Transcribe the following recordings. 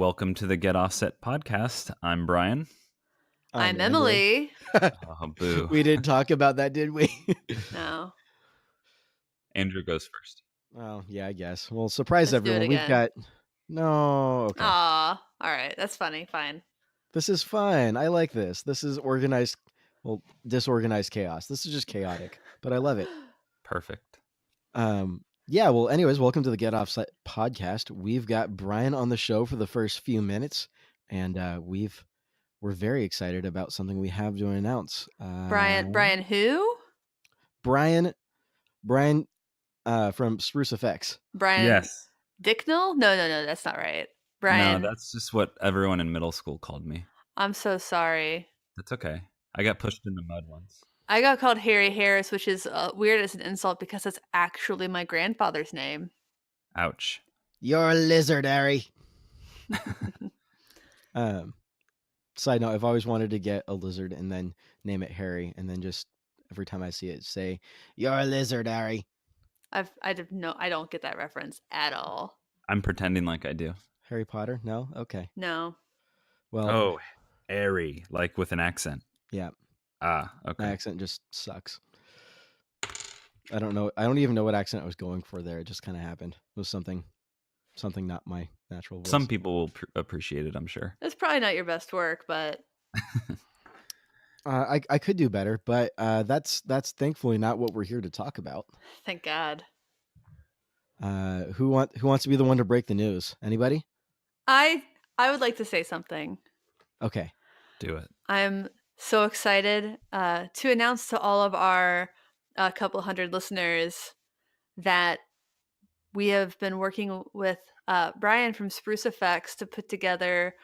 Welcome to the Get Offset podcast. I'm Brian. I'm Emily. Oh, boo. We didn't talk about that, did we? No. Andrew goes first. Oh, yeah, I guess. Well, surprise Let's do it everyone. We've again. got... No, okay. Aw, all right. That's funny. Fine. This is fun. I like this. This is organized, well, disorganized chaos. This is just chaotic, but I love it. Perfect. Yeah, well, anyways, welcome to the Get Offset podcast. We've got Brian on the show for the first few minutes, and we're very excited about something we have to announce. Brian who? Brian from Spruce Effects. Brian Yes. Dicknell? No, that's not right. Brian. No, that's just what everyone in middle school called me. I'm so sorry. That's okay. I got pushed in the mud once. I got called Harry Harris, which is weird as an insult because that's actually my grandfather's name. Ouch. You're a lizard, Harry. Side note, I've always wanted to get a lizard and then name it Harry, and then just every time I see it say, "You're a lizard, Harry." I don't get that reference at all. I'm pretending like I do. Harry Potter? No? Okay. No. Well, Oh, airy, like with an accent. yeah. Ah, My okay. accent just sucks. I don't know. I don't even know what accent I was going for there. It just kind of happened. It was something not my natural voice. Some people will appreciate it, I'm sure. That's probably not your best work, but I could do better, but that's thankfully not what we're here to talk about. thank God. Who wants to be the one to break the news? Anybody? I would like to say something. Okay. Do it. I'm so excited to announce to all of our couple hundred listeners that we have been working with Brian from Spruce Effects to put together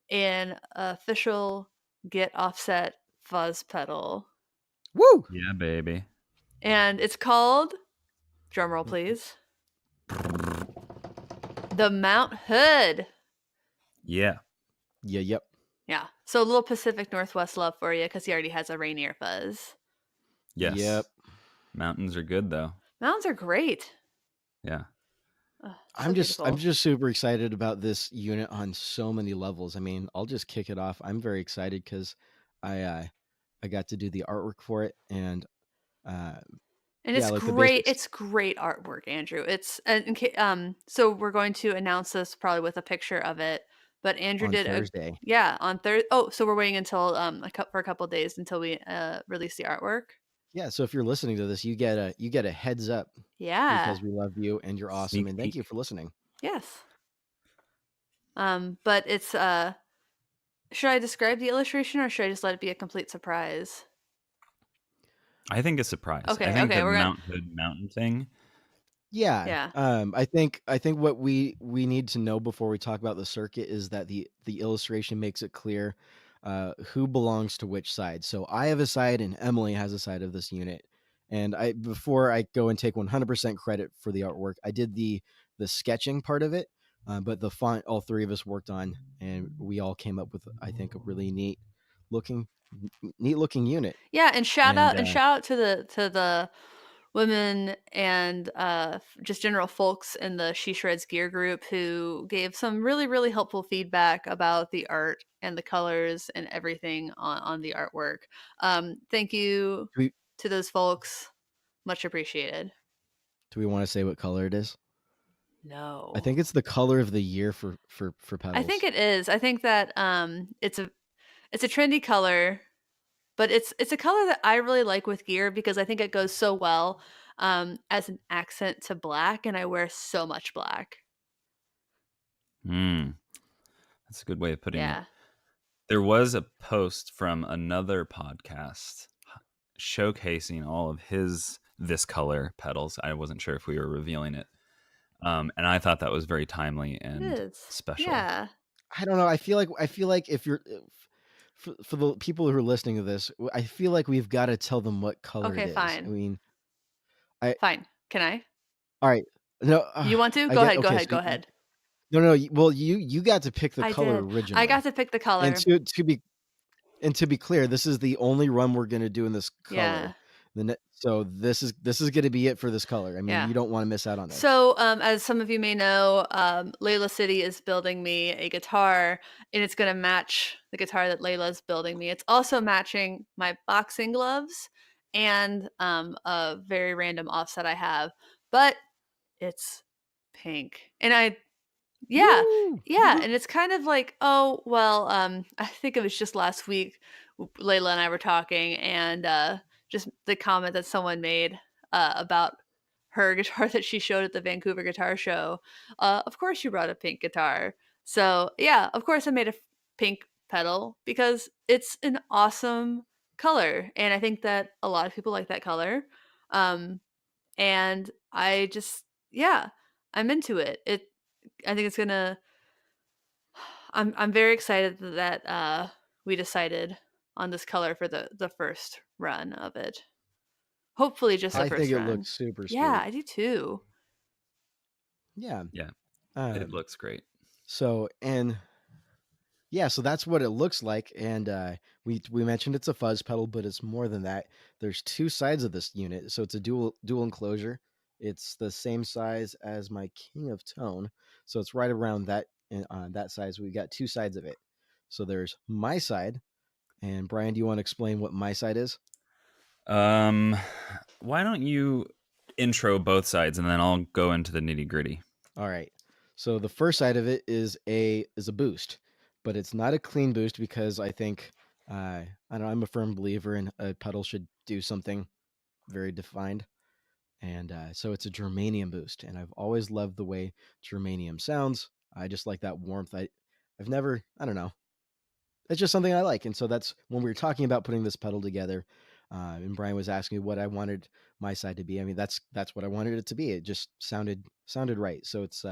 an official Get Offset fuzz pedal. Woo! Yeah, baby. And it's called, drumroll please, the Mount Hood. Yeah. Yep. Yeah. So a little Pacific Northwest love for you because he already has a Rainier fuzz. Yes. Yep. Mountains are good though. Mountains are great. Yeah. I'm just super excited about this unit on so many levels. I mean, I'll just kick it off. I'm very excited because I got to do the artwork for it, and it's like great. It's great artwork, Andrew. It's so we're going to announce this probably with a picture of it. But Andrew on did Thursday. on Thursday. Oh, so we're waiting until for a couple of days until we release the artwork. Yeah, so if you're listening to this, you get a heads up. Yeah, because we love you and you're awesome, Sneak and thank you for listening. Yes. But it's should I describe the illustration or should I just let it be a complete surprise? I think a surprise. Okay, I think okay, the we're Mount Hood mountain thing. Yeah. I think what we need to know before we talk about the circuit is that the illustration makes it clear who belongs to which side. So I have a side and Emily has a side of this unit. And before I go and take 100% credit for the artwork, I did the sketching part of it, but the font all three of us worked on, and we all came up with, I think, a really neat looking unit. Yeah, and shout out to the women and just general folks in the She Shreds Gear group who gave some really, really helpful feedback about the art and the colors and everything on the artwork. Thank you to those folks. Much appreciated. Do we want to say what color it is? No. I think it's the color of the year for pedals. I think it is. I think that it's a trendy color. But it's a color that I really like with gear because I think it goes so well as an accent to black, and I wear so much black. That's a good way of putting it. There was a post from another podcast showcasing all of this color pedals. I wasn't sure if we were revealing it. And I thought that was very timely and special. Yeah. I don't know. I feel like if you're... For the people who are listening to this, I feel like we've got to tell them what color it is. Okay, fine. I mean, fine. Can I? All right. No. You want to? Go ahead. No. Well, you got to pick the color originally. I got to pick the color. And to be clear, this is the only run we're going to do in this color. So this is going to be it for this color. I mean, you don't want to miss out on this. So, as some of you may know, Layla City is building me a guitar, and it's going to match the guitar that Layla's building me. It's also matching my boxing gloves and a very random offset I have, but it's pink. And yeah, Woo! yeah, and it's kind of like, oh, well, I think it was just last week, Layla and I were talking, and just the comment that someone made about her guitar that she showed at the Vancouver Guitar Show. Of course, you brought a pink guitar. So, yeah, of course, I made a pink pedal because it's an awesome color. And I think that a lot of people like that color. And I just, yeah, I'm into it. I think it's gonna. I'm very excited that we decided on this color for the first run of it. Hopefully, just the I think first it run. looks super Yeah, sweet. I do too. Yeah. Yeah, it Um, looks great. so that's what it looks like. And we mentioned it's a fuzz pedal, but it's more than that. There's two sides of this unit, so it's a dual enclosure. It's the same size as my King of Tone, so it's right around that that size. We got two sides of it. So there's my side, and Brian, do you want to explain what my side is? Why don't you intro both sides and then I'll go into the nitty gritty. All right. So the first side of it is a boost, but it's not a clean boost because I think I don't know, I'm a firm believer in a pedal should do something very defined, and so it's a germanium boost, and I've always loved the way germanium sounds. I just like that warmth. I've never, I don't know, it's just something I like, and so that's when we were talking about putting this pedal together. And Brian was asking me what I wanted my side to be. I mean, that's what I wanted it to be. It just sounded right. So it's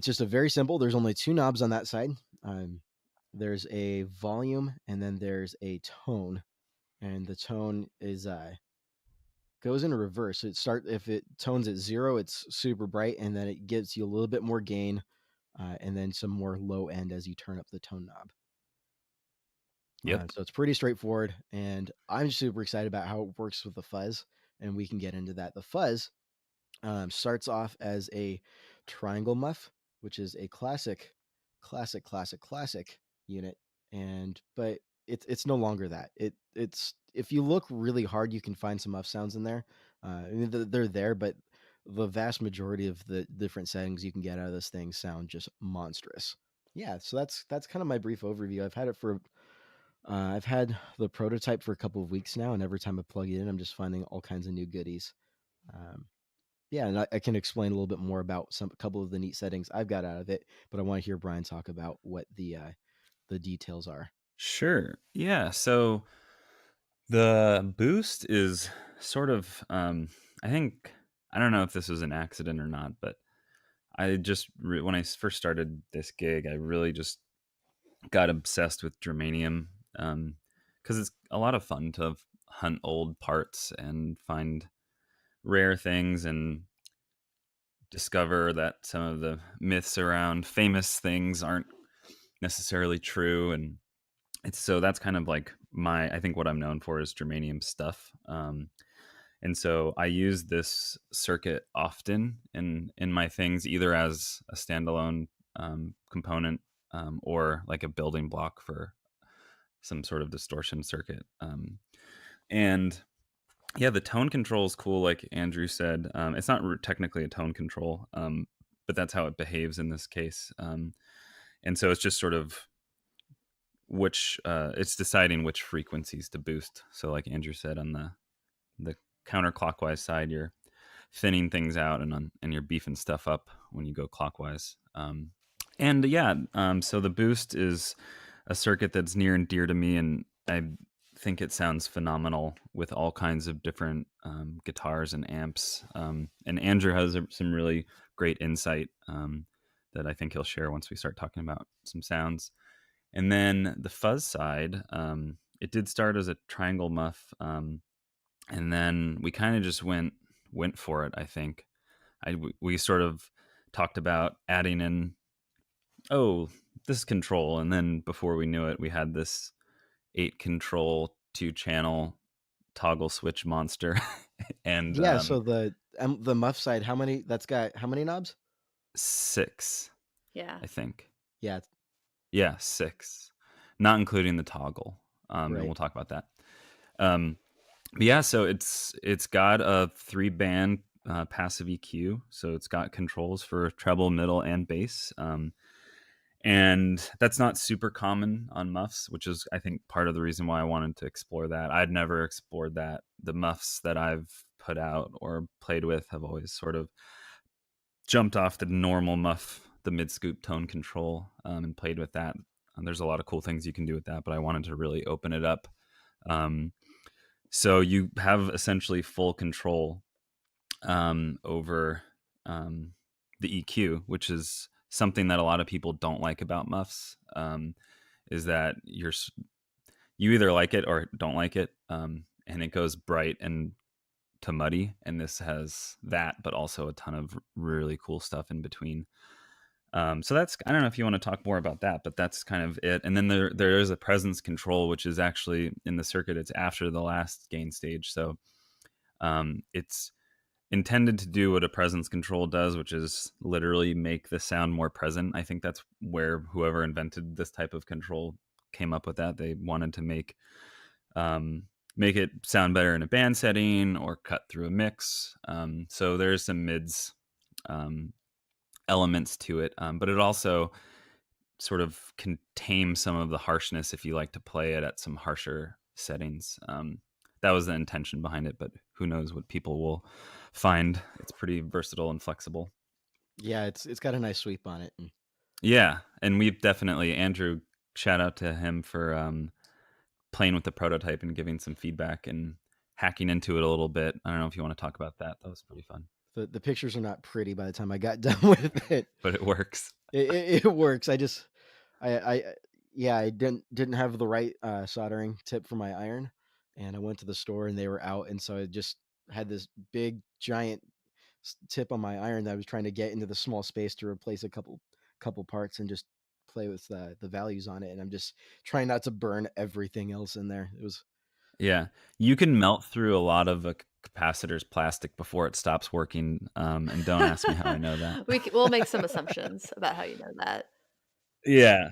just a very simple. There's only two knobs on that side. Um, there's a volume and then there's a tone, and the tone is goes in reverse. If it tones at 0, it's super bright, and then it gives you a little bit more gain, and then some more low end as you turn up the tone knob. Yep. So it's pretty straightforward, and I'm super excited about how it works with the fuzz, and we can get into that. The fuzz starts off as a triangle muff, which is a classic unit, but it's no longer that. It's if you look really hard, you can find some muff sounds in there. I mean, they're there, but the vast majority of the different settings you can get out of this thing sound just monstrous. Yeah, so that's kind of my brief overview. I've had the prototype for a couple of weeks now, and every time I plug it in, I'm just finding all kinds of new goodies. Um, yeah, and I can explain a little bit more about a couple of the neat settings I've got out of it, but I want to hear Brian talk about what the details are. Sure. Yeah. So the boost is sort of, I think, I don't know if this was an accident or not, but I just, when I first started this gig, I really just got obsessed with germanium because it's a lot of fun to hunt old parts and find rare things and discover that some of the myths around famous things aren't necessarily true. And so that's kind of like I think what I'm known for is germanium stuff. And so I use this circuit often in my things, either as a standalone component or like a building block for some sort of distortion circuit. And yeah, the tone control is cool, like Andrew said. It's not technically a tone control, but that's how it behaves in this case. And so it's just sort of it's deciding which frequencies to boost. So like Andrew said, on the counterclockwise side, you're thinning things out and you're beefing stuff up when you go clockwise. And yeah, so the boost is a circuit that's near and dear to me, and I think it sounds phenomenal with all kinds of different guitars and amps. And Andrew has some really great insight that I think he'll share once we start talking about some sounds. And then the fuzz side, it did start as a triangle muff, and then we kind of just went for it. I think we sort of talked about adding in, oh, this control, and then before we knew it, we had this 8 control 2 channel toggle switch monster. And yeah, so the muff side, how many? That's got how many knobs? 6, Yeah. I think. Yeah, Yeah, 6, not including the toggle. And right. we'll talk about that. But yeah, so it's got a 3-band passive EQ, so it's got controls for treble, middle, and bass. And that's not super common on muffs, which is, I think, part of the reason why I wanted to explore that. I'd never explored that. The muffs that I've put out or played with have always sort of jumped off the normal muff, the mid scoop tone control, and played with that. And there's a lot of cool things you can do with that, but I wanted to really open it up. So you have essentially full control over the EQ, which is something that a lot of people don't like about muffs. Is that you either like it or don't like it, and it goes bright and to muddy, and this has that, but also a ton of really cool stuff in between. So that's, I don't know if you want to talk more about that, but that's kind of it. And then there is a presence control, which is actually in the circuit. It's after the last gain stage, so it's intended to do what a presence control does, which is literally make the sound more present. I think that's where whoever invented this type of control came up with that. They wanted to make it sound better in a band setting or cut through a mix. So there's some mids elements to it, but it also sort of can tame some of the harshness if you like to play it at some harsher settings. That was the intention behind it, but who knows what people will find. It's pretty versatile and flexible. Yeah, it's got a nice sweep on it. Yeah, and we've definitely, Andrew, shout out to him for playing with the prototype and giving some feedback and hacking into it a little bit. I don't know if you want to talk about that. That was pretty fun. The pictures are not pretty by the time I got done with it, but it works. It works. I didn't have the right soldering tip for my iron, and I went to the store and they were out, and so I just had this big giant tip on my iron that I was trying to get into the small space to replace a couple parts and just play with the values on it, and I'm just trying not to burn everything else in there. It was Yeah, you can melt through a lot of a capacitor's plastic before it stops working. And don't ask me how I know that. We'll make some assumptions about how you know that. Yeah,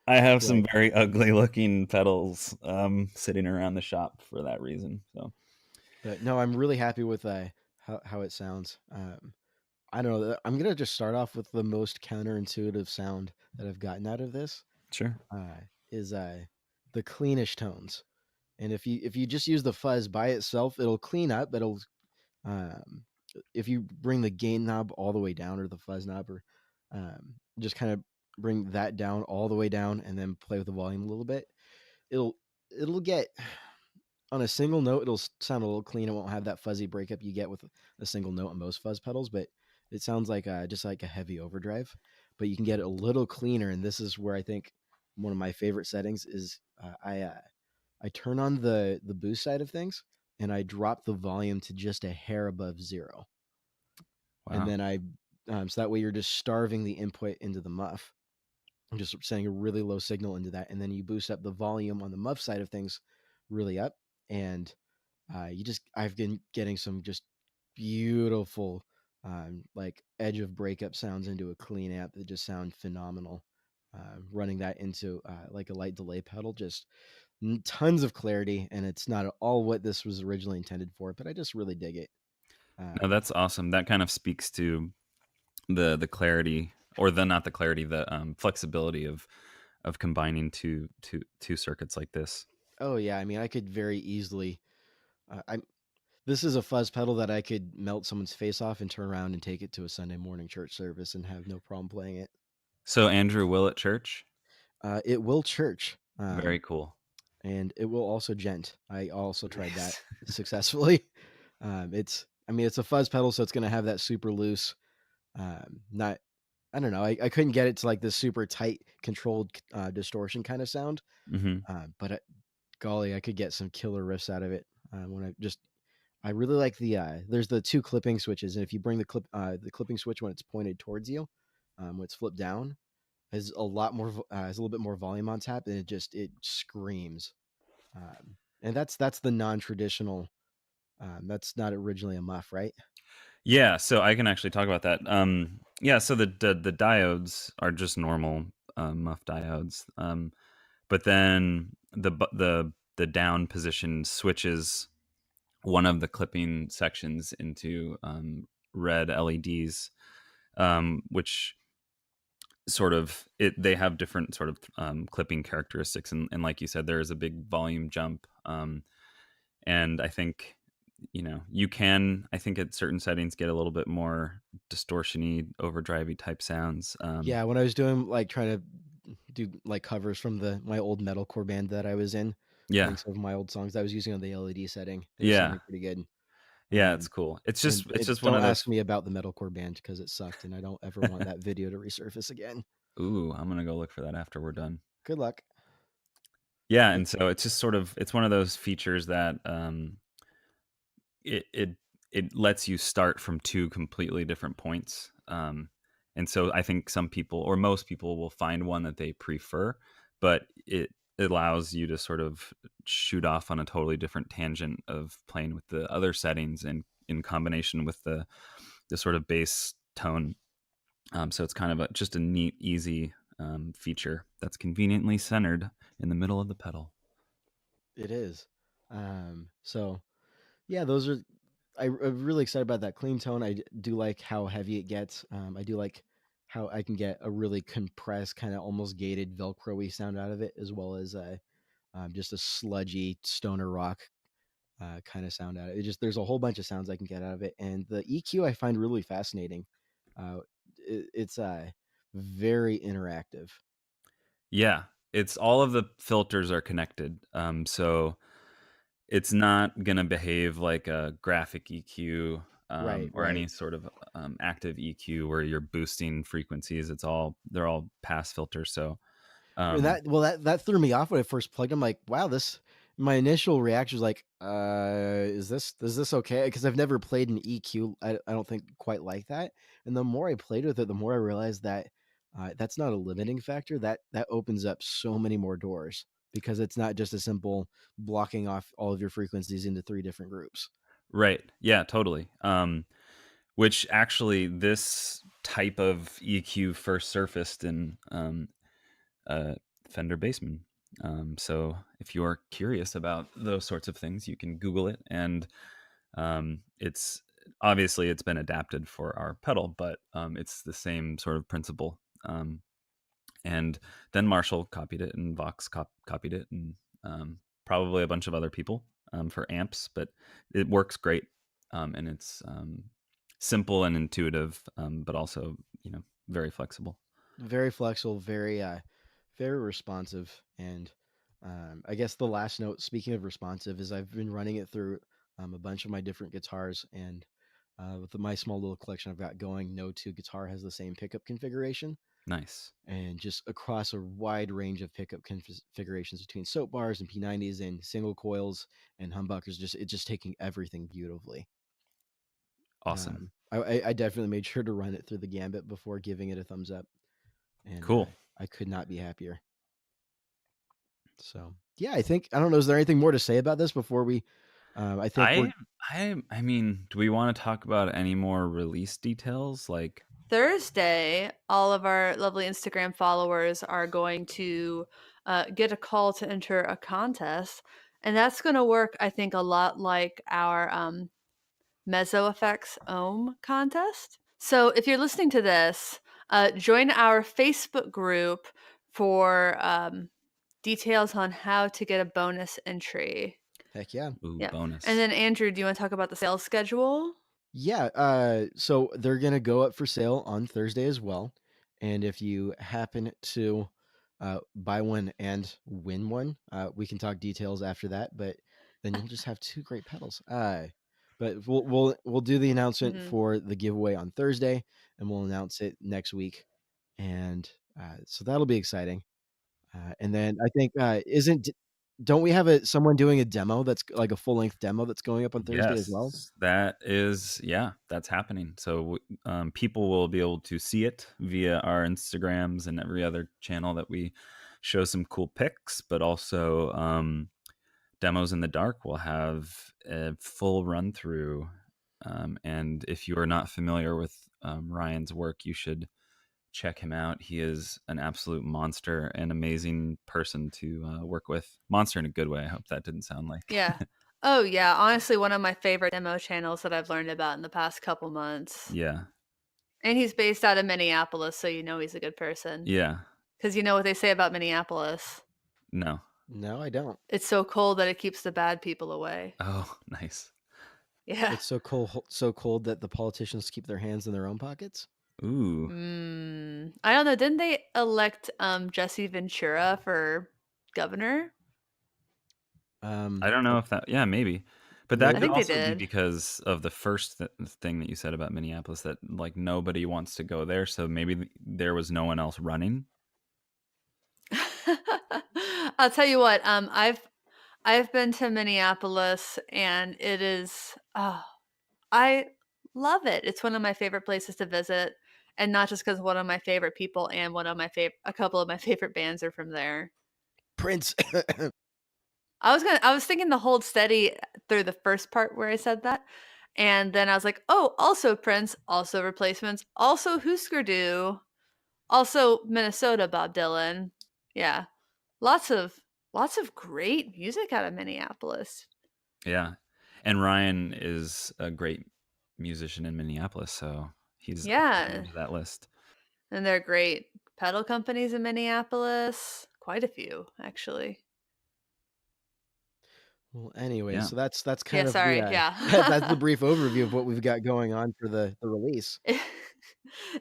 I have some right. very ugly looking pedals sitting around the shop for that reason. So, But no, I'm really happy with how it sounds. I don't know. I'm gonna just start off with the most counterintuitive sound that I've gotten out of this. sure. Is the cleanish tones. And if you just use the fuzz by itself, it'll clean up. But it'll um, if you bring the gain knob all the way down, or the fuzz knob, or just kind of bring that down all the way down, and then play with the volume a little bit, it'll get on a single note. It'll sound a little clean. It won't have that fuzzy breakup you get with a single note on most fuzz pedals, but it sounds like just like a heavy overdrive. But you can get it a little cleaner, and this is where I think one of my favorite settings is I turn on the boost side of things, and I drop the volume to just a hair above 0. Wow. And then so that way you're just starving the input into the muff. I'm just sending a really low signal into that, and then you boost up the volume on the muff side of things really up, and I've been getting some just beautiful like edge of breakup sounds into a clean amp that just sound phenomenal. Running that into like a light delay pedal, just tons of clarity, and it's not at all what this was originally intended for, but I just really dig it. No, that's awesome. That kind of speaks to the clarity, or the not the clarity, the flexibility of combining two circuits like this. Oh yeah, I mean, I could very easily. I'm. This is a fuzz pedal that I could melt someone's face off and turn around and take it to a Sunday morning church service and have no problem playing it. So Andrew will at church. It will church. Very cool. And it will also gent. I also tried that Nice. successfully. It's a fuzz pedal, so it's going to have that super loose. Not, I don't know. I couldn't get it to like this super tight, controlled distortion kind of sound. Mm-hmm. But golly, I could get some killer riffs out of it when I really like there's the 2 clipping switches, and if you bring the clipping switch when it's pointed towards you, when it's flipped down, has a lot more has a little bit more volume on tap, and it screams. And that's the non-traditional. That's not originally a muff, right? Yeah, so I can actually talk about that. Yeah, so the diodes are just normal muff diodes, but then the down position switches one of the clipping sections into red LEDs, which sort of they have different sort of clipping characteristics, and like you said, there is a big volume jump, and I think you can, I think at certain settings, get a little bit more distortiony, overdrivey type sounds. Yeah, when I was doing like trying to do like covers from my old metalcore band that I was in, Yeah, playing some of my old songs, I was using on the LED setting. It was yeah, sounding pretty good. yeah. It's cool. It's just And it's just one don't of those. ask me about the metalcore band because it sucked, and I don't ever want that video to resurface again. Ooh, I'm gonna go look for that after we're done. Good luck. Yeah, and so it's just sort of, it's one of those features that it it it lets you start from two completely different points. And so I think some people, or most people, will find one that they prefer, but it allows you to sort of shoot off on a totally different tangent of playing with the other settings, and in combination with the sort of bass tone. So it's kind of just a neat, easy feature that's conveniently centered in the middle of the pedal. It is. So yeah, those are. I'm really excited about that clean tone. Do like how heavy it gets. I do like how I can get a really compressed, kind of almost gated Velcro-y sound out of it, as well as just a sludgy stoner rock kind of sound out of it. There's a whole bunch of sounds I can get out of it, and the EQ I find really fascinating. Uh, it's very interactive. Yeah, it's all of the filters are connected. So it's not gonna behave like a graphic EQ, Right, or right. any sort of active EQ where you're boosting frequencies. They're all pass filters. So And um, that threw me off when I first plugged. I'm like, wow, this. My initial reaction was like, is this okay? Because I've never played an EQ. I don't think quite like that. And the more I played with it, the more I realized that that's not a limiting factor. That opens up so many more doors because it's not just a simple blocking off all of your frequencies into three different groups. right, yeah, totally. Which actually, this type of EQ first surfaced in uh, Fender Bassman. So if you're curious about those sorts of things, you can Google it, and it's obviously it's been adapted for our pedal, but it's the same sort of principle. And then Marshall copied it, and Vox copied it, and probably a bunch of other people for amps. But it works great, and it's simple and intuitive, but also very flexible. Very flexible, very responsive. And I guess the last note, speaking of responsive, is I've been running it through a bunch of my different guitars, and with my small little collection I've got going, no two guitar has the same pickup configuration, Nice. and just across a wide range of pickup configurations between soap bars and P90s and single coils and humbuckers, it's just taking everything beautifully. Awesome. I definitely made sure to run it through the gambit before giving it a thumbs up, and Cool. I could not be happier. So yeah, I don't know. Is there anything more to say about this before we? I think we're. I mean, do we want to talk about any more release details? Like Thursday, all of our lovely Instagram followers are going to get a call to enter a contest, and that's going to work, I think, a lot like our Mezzo Effects Ohm contest. So if you're listening to this, join our Facebook group for details on how to get a bonus entry. Heck yeah. ooh, Yeah. bonus. And then Andrew, do you want to talk about the sales schedule? Yeah. So they're gonna go up for sale on Thursday as well, and if you happen to buy one and win one, we can talk details after that. But then you'll just have two great pedals. But we'll do the announcement Mhm. for the giveaway on Thursday, and we'll announce it next week, and so that'll be exciting. And then I think don't we have someone doing a demo that's like a full length demo that's going up on Thursday as well? Yes, that is, yeah, that's happening. So people will be able to see it via our Instagrams and every other channel that we show some cool pics, but also Demos in the Dark will have a full run through. And if you are not familiar with Ryan's work, you should check him out. He is an absolute monster, an amazing person to work with. Monster in a good way. I hope that didn't sound like. Yeah. Oh yeah, honestly, one of my favorite demo channels that I've learned about in the past couple months. Yeah. And he's based out of Minneapolis, so he's a good person. Yeah. Because you know what they say about Minneapolis? No. No, I don't. It's so cold that it keeps the bad people away. Oh, nice. Yeah. It's so cold that the politicians keep their hands in their own pockets. Ooh. I don't know. Didn't they elect Jesse Ventura for governor? I don't know if that. Yeah, maybe. But that could also be because of the first thing that you said about Minneapolis, that like nobody wants to go there, so maybe there was no one else running. I'll tell you what. I've been to Minneapolis, and it is. I love it. It's one of my favorite places to visit, and not just because one of my favorite people and a couple of my favorite bands are from there. Prince. I was thinking to hold steady through the first part where I said that, and then I was like, oh, also Prince, also Replacements, also Husker Du, also Minnesota, Bob Dylan. Yeah, lots of great music out of Minneapolis. Yeah, and Ryan is a great musician in Minneapolis, so he's added to that list. And there are great pedal companies in Minneapolis, quite a few actually. Well, anyway, Yeah. so that's kind of that's the brief overview of what we've got going on for the release.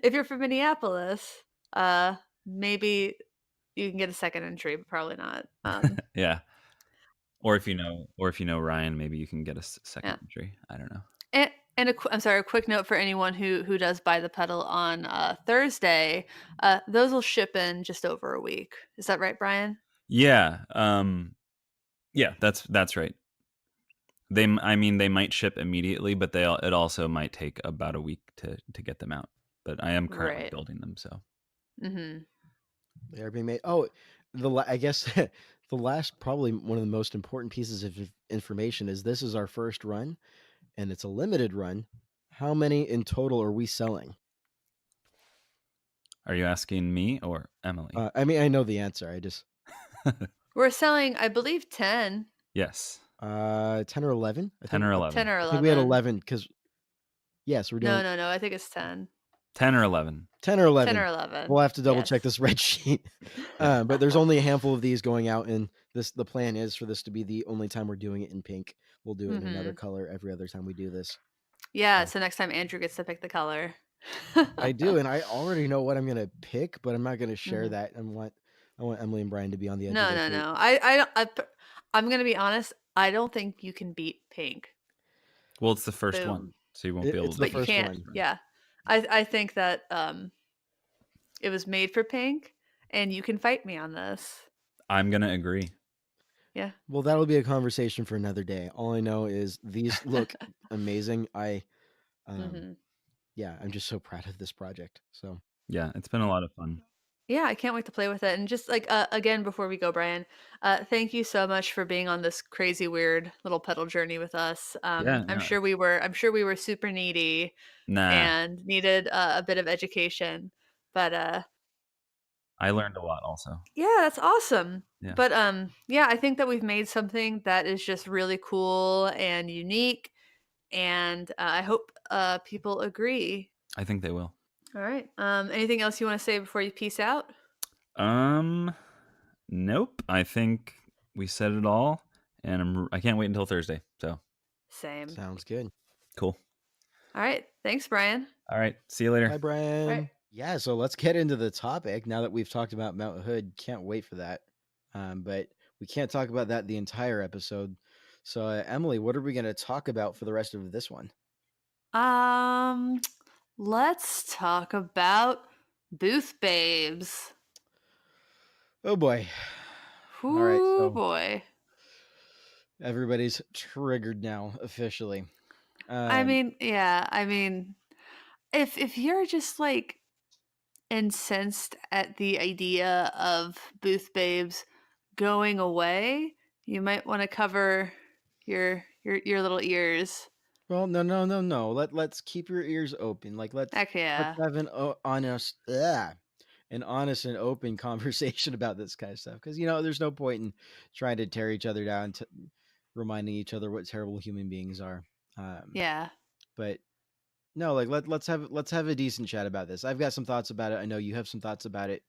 If you're from Minneapolis, maybe you can get a second entry, but probably not. Yeah. Or if you know Ryan, maybe you can get a second entry. I don't know. And a quick note for anyone who does buy the pedal on Thursday. Those will ship in just over a week. Is that right, Brian? Yeah. Yeah, that's right. They might ship immediately, but it also might take about a week to get them out. But I am currently building them, so. Mm-hmm. They are being made. Oh, I guess the last, probably one of the most important pieces of information is this is our first run, and it's a limited run. How many in total are we selling? Are you asking me or Emily? I mean, I know the answer. I just We're selling, I believe, 10. Yes. 10 or 11. 10 or 11. 10 or 11. I think we had 11 because yes, we're doing. No. I think it's 10. 10 or 11. 10 or 11. 10 or 11. We'll have to double check this spreadsheet. But there's only a handful of these going out, and the plan is for this to be the only time we're doing it in pink. We'll do it in another color every other time we do this. Yeah, so next time Andrew gets to pick the color. I do, and I already know what I'm gonna pick, but I'm not gonna share that. I want Emily and Brian to be on the edge of their seat. No. I'm gonna be honest. I don't think you can beat pink. Well, it's the first one, so you won't be able to. It's the first one. Yeah, I think that it was made for pink, and you can fight me on this. I'm gonna agree. Yeah. Well, that'll be a conversation for another day. All I know is these look amazing. Yeah, I'm just so proud of this project. So yeah, it's been a lot of fun. Yeah, I can't wait to play with it. And just like again, before we go, Brian, thank you so much for being on this crazy, weird little pedal journey with us. I'm sure we were super needy and needed a bit of education, but I learned a lot also. Yeah, that's awesome. Yeah. But yeah, I think that we've made something that is just really cool and unique, and I hope people agree. I think they will. All right. Anything else you want to say before you peace out? Nope. I think we said it all, and I can't wait until Thursday. So. Same. Sounds good. Cool. All right. Thanks, Brian. All right. See you later. Bye, Brian. Right. Yeah. So let's get into the topic now that we've talked about Mount Hood. Can't wait for that. But we can't talk about that the entire episode. So Emily, what are we going to talk about for the rest of this one? Let's talk about Booth Babes. Oh boy. All right. Oh boy. Everybody's triggered now officially. I mean, if you're just like incensed at the idea of Booth Babes going away, You might want to cover your little ears. Well, no. Let's keep your ears open. Like Heck let's yeah. have an honest and open conversation about this kind of stuff. Because there's no point in trying to tear each other down, to reminding each other what terrible human beings are. Yeah. But no, like let's have a decent chat about this. I've got some thoughts about it. I know you have some thoughts about it.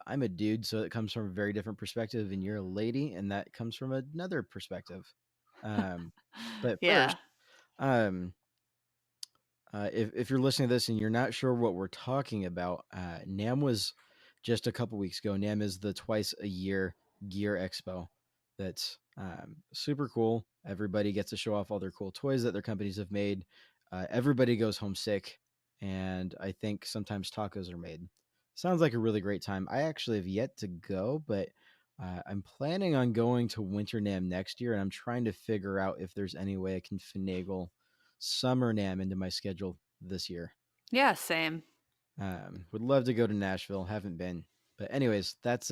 I'm a dude, so it comes from a very different perspective, and you're a lady, and that comes from another perspective. But Yeah. first, um, if you're listening to this and you're not sure what we're talking about, NAMM was just a couple weeks ago. NAMM is the twice a year gear expo. That's super cool. Everybody gets to show off all their cool toys that their companies have made. Everybody goes home sick, and I think sometimes tacos are made. Sounds like a really great time. I actually have yet to go, but I'm planning on going to Winter NAMM next year, and I'm trying to figure out if there's any way I can finagle Summer NAMM into my schedule this year. Yeah, same. Would love to go to Nashville. Haven't been, but anyways, that's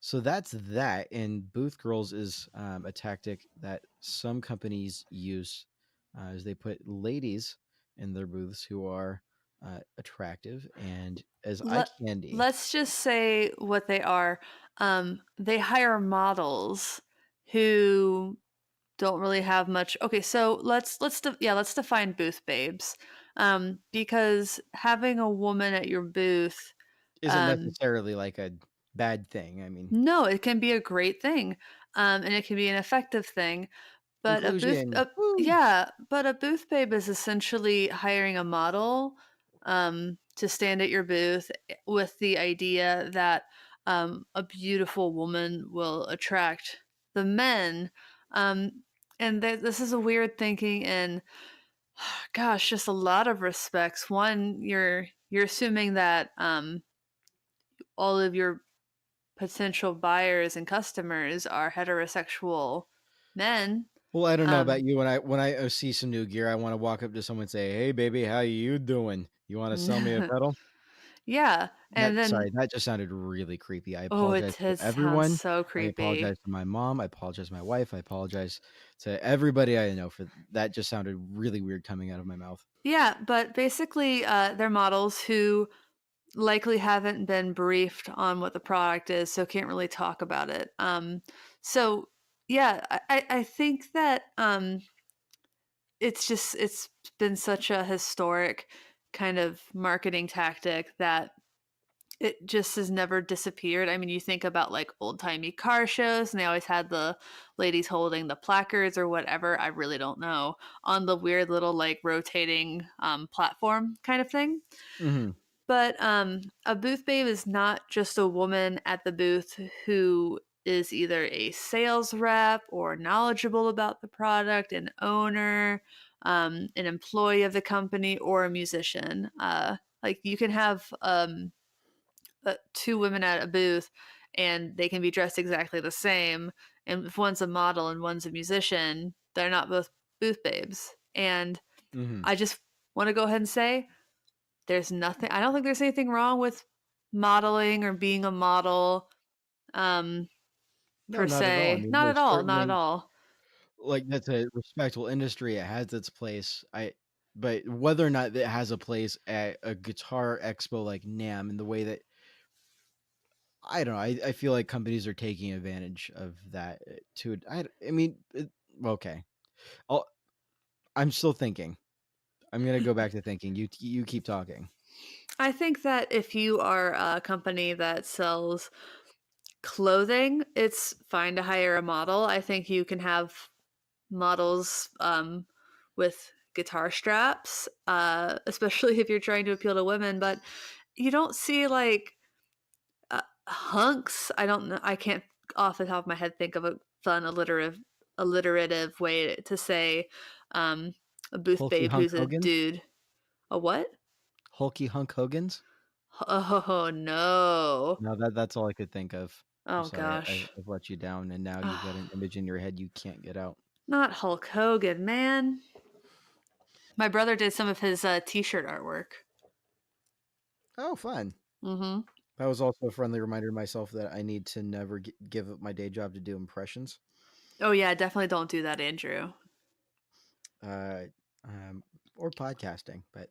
so that's that. And booth girls is a tactic that some companies use, as they put ladies in their booths who are attractive and as eye candy. Let's just say what they are. They hire models who don't really have much. Okay, so let's define booth babes. Because having a woman at your booth, Isn't necessarily like a bad thing. I mean, no, it can be a great thing, and it can be an effective thing. But inclusion. Woo! but a booth babe is essentially hiring a model to stand at your booth with the idea that a beautiful woman will attract the men. And this is a weird thinking in, gosh, just a lot of respects. One, you're assuming that all of your potential buyers and customers are heterosexual men. Well, I don't know about you. When I see some new gear, I want to walk up to someone and say, "Hey, baby, how you doing? You want to sell me a pedal?" Yeah, and then That just sounded really creepy. I oh, apologize it to sounds everyone. so I apologize creepy. to my mom. I apologize to my wife. I apologize to everybody I know for that. Just sounded really weird coming out of my mouth. Yeah, but basically, they're models who likely haven't been briefed on what the product is, so can't really talk about it. So yeah, I think that it's been such a historic kind of marketing tactic that it just has never disappeared. I mean, you think about like old-timey car shows, and they always had the ladies holding the placards or whatever, I really don't know, on the weird little like rotating platform kind of thing. Mm-hmm. But a booth babe is not just a woman at the booth who is either a sales rep or knowledgeable about the product, an owner, an employee of the company, or a musician. Like you can have two women at a booth and they can be dressed exactly the same. And if one's a model and one's a musician, they're not both booth babes. And Mm-hmm. I just want to go ahead and say I don't think there's anything wrong with modeling or being a model, No, per not at all. I se. mean, Not at there's all. Not at certainly all. like that's a respectable industry. It has its place. But whether or not it has a place at a guitar expo like NAMM, in the way that I don't know. I feel like companies are taking advantage of that I mean, okay. I'll, I'm still thinking. I'm gonna go back to thinking. You keep talking. I think that if you are a company that sells clothing, it's fine to hire a model. I think you can have models with guitar straps, especially if you're trying to appeal to women. But you don't see like hunks. I don't know. I can't off the top of my head think of a fun alliterative way to say a booth Hulky babe Hunk who's a Hogan's. dude. A what? Hulky Hunk Hogan's. Oh no. No, that's all I could think of. I'm Oh sorry. gosh. I've let you down, and now you've got an image in your head you can't get out. Not Hulk Hogan, man. My brother did some of his t-shirt artwork. Oh, fun. Mhm. That was also a friendly reminder to myself that I need to never give up my day job to do impressions. Oh yeah, definitely don't do that, Andrew. Uh, or podcasting, but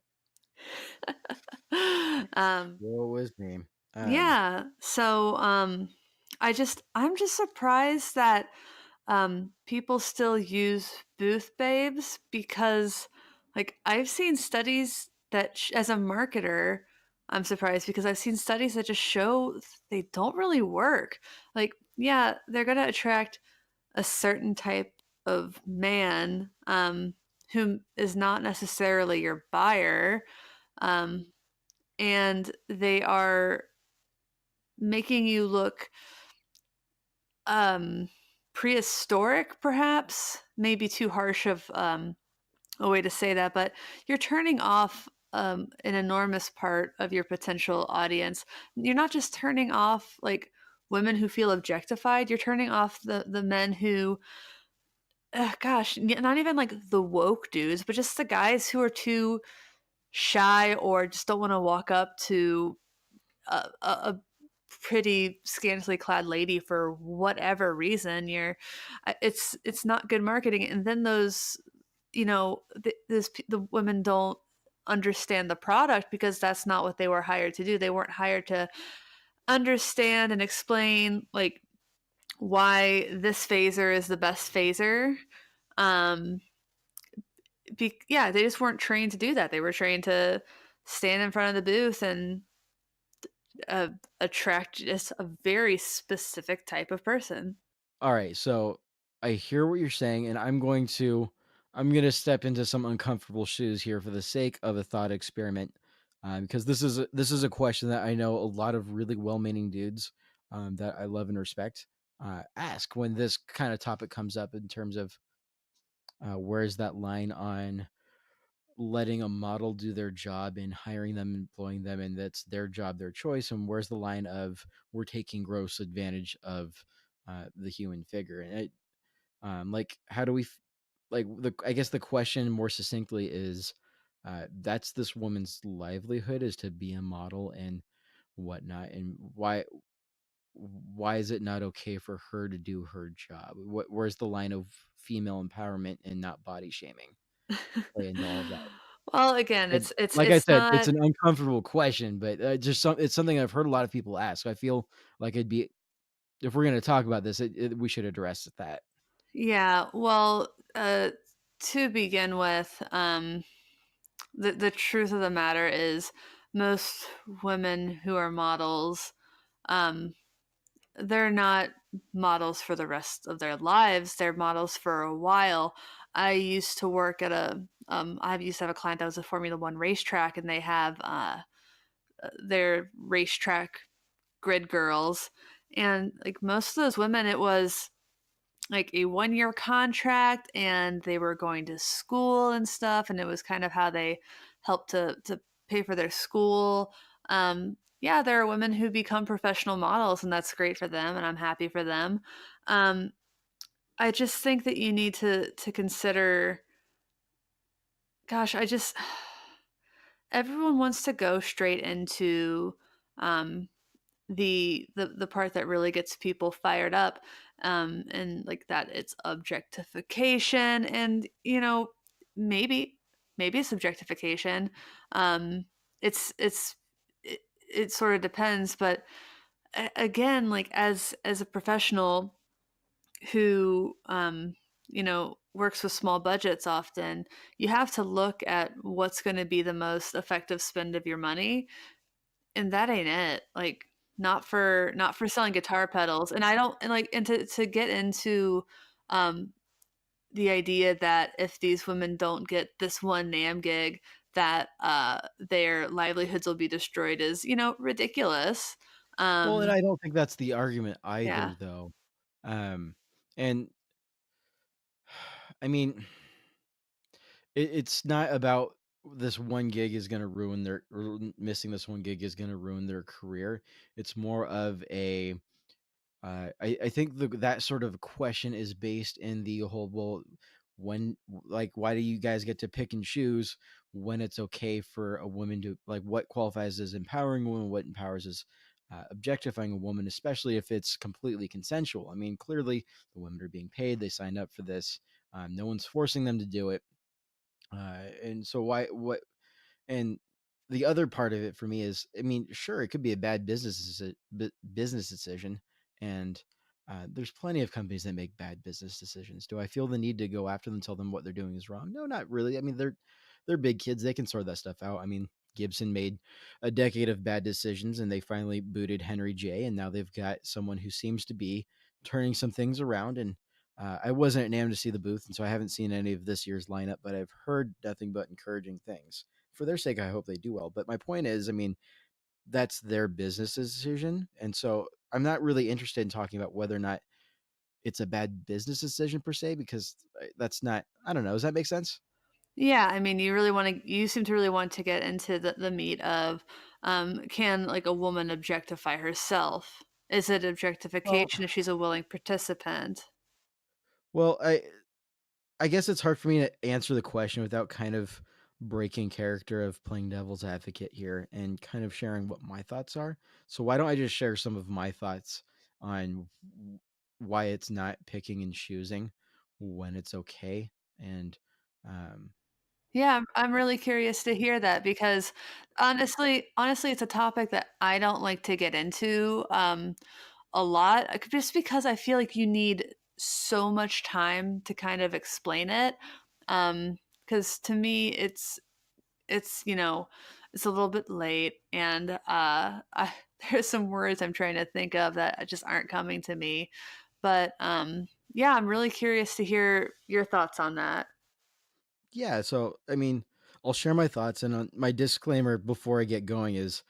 what was me? Yeah. So I'm just surprised that people still use booth babes because like I've seen studies that as a marketer, I'm surprised because I've seen studies that just show they don't really work. Like, yeah, they're going to attract a certain type of man who is not necessarily your buyer. Um, and they are making you look um prehistoric, perhaps maybe too harsh of a way to say that, but you're turning off an enormous part of your potential audience. You're not just turning off like women who feel objectified, you're turning off the men who gosh, not even like the woke dudes, but just the guys who are too shy or just don't want to walk up to a pretty scantily clad lady for whatever reason. It's not good marketing, and then those the women don't understand the product because that's not what they were hired to do. They weren't hired to understand and explain like why this phaser is the best phaser. um yeah, they just weren't trained to do that. They were trained to stand in front of the booth and uh, attract just a very specific type of person. All right, so I hear what you're saying, and I'm gonna step into some uncomfortable shoes here for the sake of a thought experiment, because this is a question that I know a lot of really well-meaning dudes that I love and respect ask when this kind of topic comes up in terms of where's that line on letting a model do their job and hiring them, employing them, and that's their job, their choice, and where's the line of we're taking gross advantage of the human figure, and like how do we like the I guess the question more succinctly is that's this woman's livelihood is to be a model and whatnot, and why is it not okay for her to do her job? Where's the line of female empowerment and not body shaming play into all of that? Well, again, And it's like I it's said, it's not. an uncomfortable question, but it's something I've heard a lot of people ask. I feel like it'd be if we're going to talk about this, we should address that. Yeah, well, to begin with, the truth of the matter is most women who are models, um, they're not models for the rest of their lives. They're models for a while. I used to work at I used to have a client that was a Formula One racetrack, and they have their racetrack grid girls. And like most of those women, it was like a 1 year contract and they were going to school and stuff. And it was kind of how they helped to pay for their school. Yeah, there are women who become professional models and that's great for them. And I'm happy for them. Um, I just think that you need to consider, gosh, everyone wants to go straight into um, the part that really gets people fired up, and like that it's objectification, and maybe it's objectification. um it's it sort of depends, but again, like as a professional who works with small budgets often, you have to look at what's going to be the most effective spend of your money, and that ain't it. Like not for selling guitar pedals. And I don't and like and to get into um the idea that if these women don't get this one NAMM gig that their livelihoods will be destroyed is, ridiculous. Well, and Um I don't think that's the argument yeah. either, though. And I mean, it's not about this one gig is going to ruin their or missing this one gig is going to ruin their career. It's more of a I think that sort of question is based in the whole well when like why do you guys get to pick and choose when it's okay for a woman to like what qualifies as empowering a woman, what empowers as objectifying a woman, especially if it's completely consensual. I mean, clearly the women are being paid; they signed up for this. No one's forcing them to do it, and so why? What? And the other part of it for me is, I mean, sure, it could be a bad business decision, and there's plenty of companies that make bad business decisions. Do I feel the need to go after them, tell them what they're doing is wrong? No, not really. I mean, they're big kids; they can sort that stuff out. I mean, Gibson made a decade of bad decisions, and they finally booted Henry J, and now they've got someone who seems to be turning some things around. And I wasn't at NAMM to see the booth, and so I haven't seen any of this year's lineup, but I've heard nothing but encouraging things. For their sake, I hope they do well. But my point is, I mean, that's their business decision. And so I'm not really interested in talking about whether or not it's a bad business decision per se, because that's not, I don't know. Does that make sense? Yeah, I mean, you seem to really want to get into the meat of, can like a woman objectify herself? Is it Well, objectification if she's a willing participant? well, I guess it's hard for me to answer the question without kind of breaking character of playing devil's advocate here and kind of sharing what my thoughts are. So why don't I just share some of my thoughts on why it's not picking and choosing when it's okay? And um Yeah, I'm really curious to hear that because honestly, it's a topic that I don't like to get into a lot, just because I feel like you need so much time to kind of explain it. Because to me, it's it's a little bit late, and there's some words I'm trying to think of that just aren't coming to me. But yeah, I'm really curious to hear your thoughts on that. yeah, so I mean, I'll share my thoughts, and my disclaimer before I get going is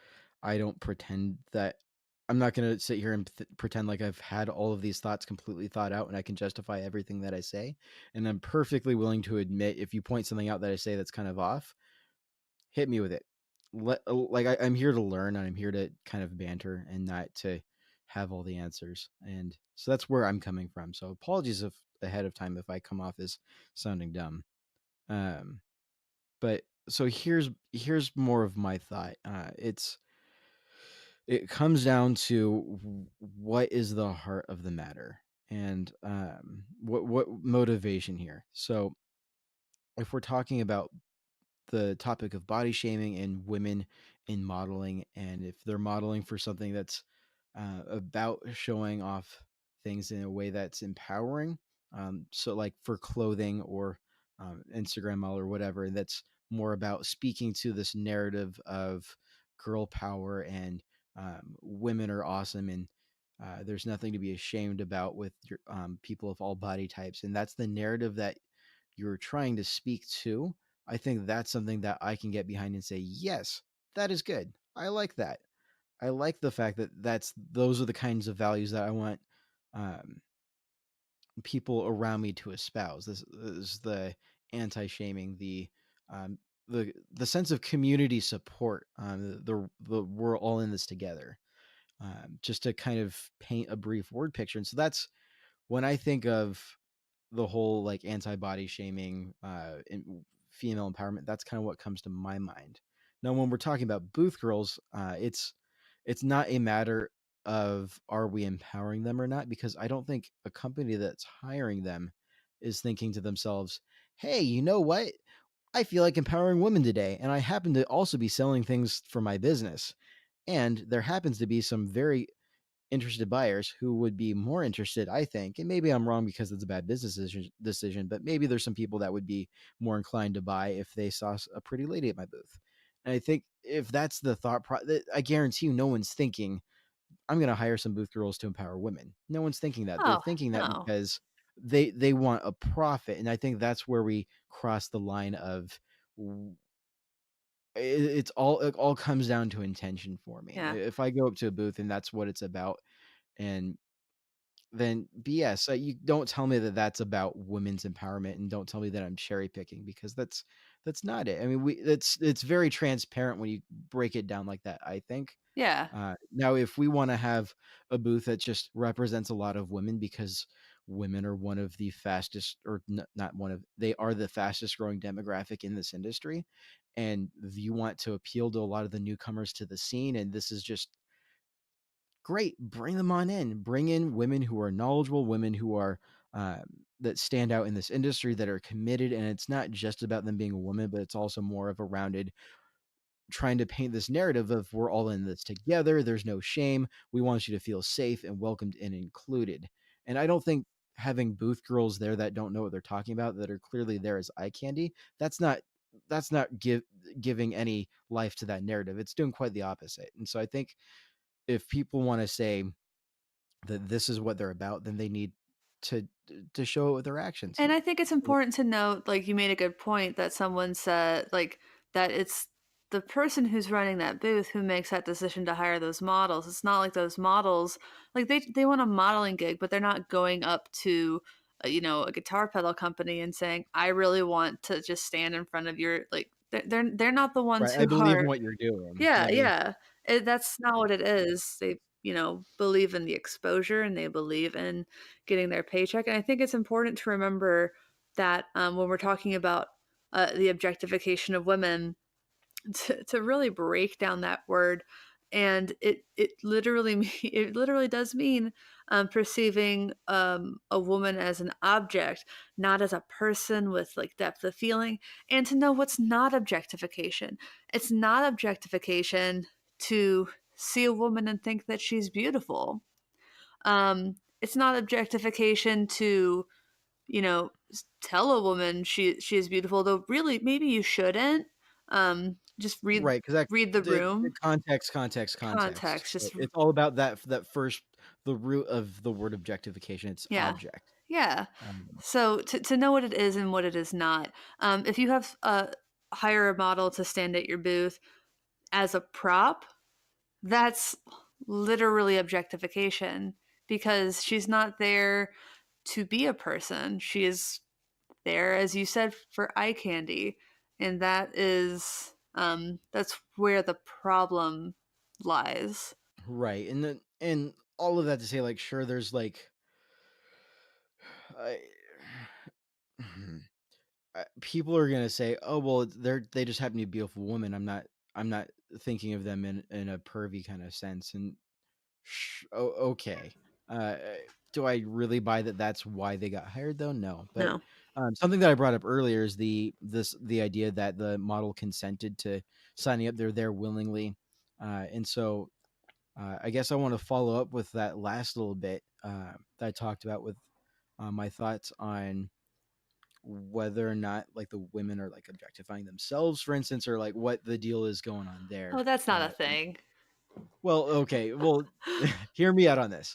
I don't pretend that I'm not going to sit here and pretend like I've had all of these thoughts completely thought out and I can justify everything that I say. And I'm perfectly willing to admit if you point something out that I say that's kind of off, hit me with it. I'm here to learn and I'm here to kind of banter and not to have all the answers. And so that's where I'm coming from. So apologies if ahead of time if I come off as sounding dumb. Um, but so here's more of my thought. It comes down to what is the heart of the matter, and what motivation here. So if we're talking about the topic of body shaming and women in modeling, and if they're modeling for something that's about showing off things in a way that's empowering, so like for clothing or Instagram model or whatever, that's more about speaking to this narrative of girl power and women are awesome and there's nothing to be ashamed about with your, people of all body types, and that's the narrative that you're trying to speak to. I think that's something that I can get behind and say, yes, that is good. I like that. I like the fact that those are the kinds of values that I want um, people around me to espouse. This is the anti-shaming, the sense of community support. The we're all in this together. Just to kind of paint a brief word picture, and so that's when I think of the whole like anti-body shaming and female empowerment, that's kind of what comes to my mind. Now when we're talking about booth girls, it's not a matter of are we empowering them or not, because I don't think a company that's hiring them is thinking to themselves, hey, you know what, I feel like empowering women today and I happen to also be selling things for my business, and there happens to be some very interested buyers who would be more interested, I think, and maybe I'm wrong because it's a bad business decision, but maybe there's some people that would be more inclined to buy if they saw a pretty lady at my booth. And I think if that's the I guarantee you no one's thinking, I'm going to hire some booth girls to empower women. No one's thinking that. They're Oh thinking that no. because they want a profit. And I think that's where we cross the line of it all comes down to intention for me. Yeah. If I go up to a booth and that's what it's about, and then BS. You don't tell me that that's about women's empowerment, and don't tell me that I'm cherry picking, because that's not it. I mean, it's very transparent when you break it down like that, I think. Yeah. Now, if we want to have a booth that just represents a lot of women because women are one of the fastest, or not one of, they are the fastest growing demographic in this industry, and you want to appeal to a lot of the newcomers to the scene, and this is just great, bring them on in. Bring in women who are knowledgeable, women who are that stand out in this industry, that are committed, and it's not just about them being a woman, but it's also more of a rounded, trying to paint this narrative of we're all in this together. There's no shame. We want you to feel safe and welcomed and included. And I don't think having booth girls there that don't know what they're talking about, that are clearly there as eye candy, that's not giving any life to that narrative. It's doing quite the opposite. And so I think if people want to say that this is what they're about, then they need to to show it with their actions. And I think it's important to note, like you made a good point that someone said, like that it's the person who's running that booth who makes that decision to hire those models. It's not like those models, like they want a modeling gig, but they're not going up to a guitar pedal company and saying, "I really want to just stand in front of your," like they're not the ones Right. I who believe in are. what you're doing. Yeah, Like, yeah. That's not what it is. They, believe in the exposure and they believe in getting their paycheck. And I think it's important to remember that when we're talking about the objectification of women, to really break down that word, and it literally it literally does mean perceiving a woman as an object, not as a person with like depth of feeling. And to know what's not objectification, it's not objectification to see a woman and think that she's beautiful. It's not objectification to tell a woman she is beautiful, though really maybe you shouldn't. Just right, because that read the the room. context. Context, So just it's all about that first, the root of the word objectification. It's yeah. object. Yeah. Um, So to know what it is and what it is not. If you have hire a model to stand at your booth as a prop, that's literally objectification, because she's not there to be a person. She is there, as you said, for eye candy. And that's where the problem lies. right, and all of that to say, like, sure, there's like, I, people are gonna say, "Oh, well, they just happen to be a beautiful woman." I'm not thinking of them in a pervy kind of sense. And okay, uh, do I really buy that? That's why they got hired, though? No, but No. something that I brought up earlier is the idea that the model consented to signing up. They're there willingly, and so I guess I want to follow up with that last little bit that I talked about with my thoughts on whether or not like the women are like objectifying themselves, for instance, or like what the deal is going on there. Oh, that's not a thing. Well, okay, well, hear me out on this.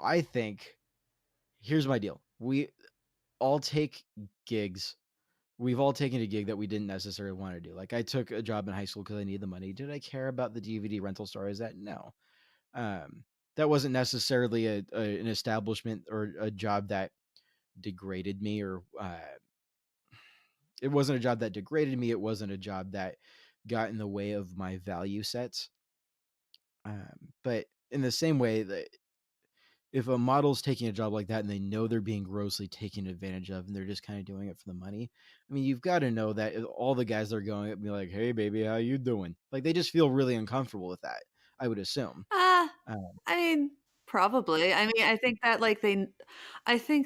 I think here's my deal. We all take gigs. We've all taken a gig that we didn't necessarily want to do. Like I took a job in high school because I needed the money. Did I care about the DVD rental store? Is that no? That wasn't necessarily an establishment or a job that degraded me, or it wasn't a job that degraded me. It wasn't a job that got in the way of my value sets. But in the same way that if a model's taking a job like that and they know they're being grossly taken advantage of and they're just kind of doing it for the money, I mean, you've got to know that all the guys that are going up and be like, "Hey, baby, how you doing?" Like they just feel really uncomfortable with that. I would assume. Um, I mean, probably. I mean, I think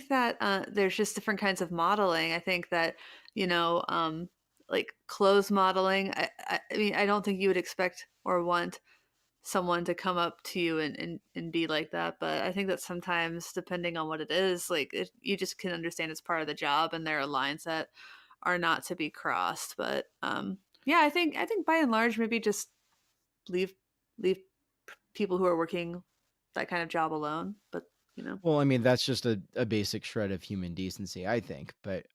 that there's just different kinds of modeling. I think that, you know, um, like clothes modeling, I mean, I don't think you would expect or want someone to come up to you and be like that. But I think that sometimes, depending on what it is, like you just can understand it's part of the job and there are lines that are not to be crossed. But yeah, I think by and large, maybe just leave leave people who are working that kind of job alone. But well, I mean, that's just a basic shred of human decency, I think. But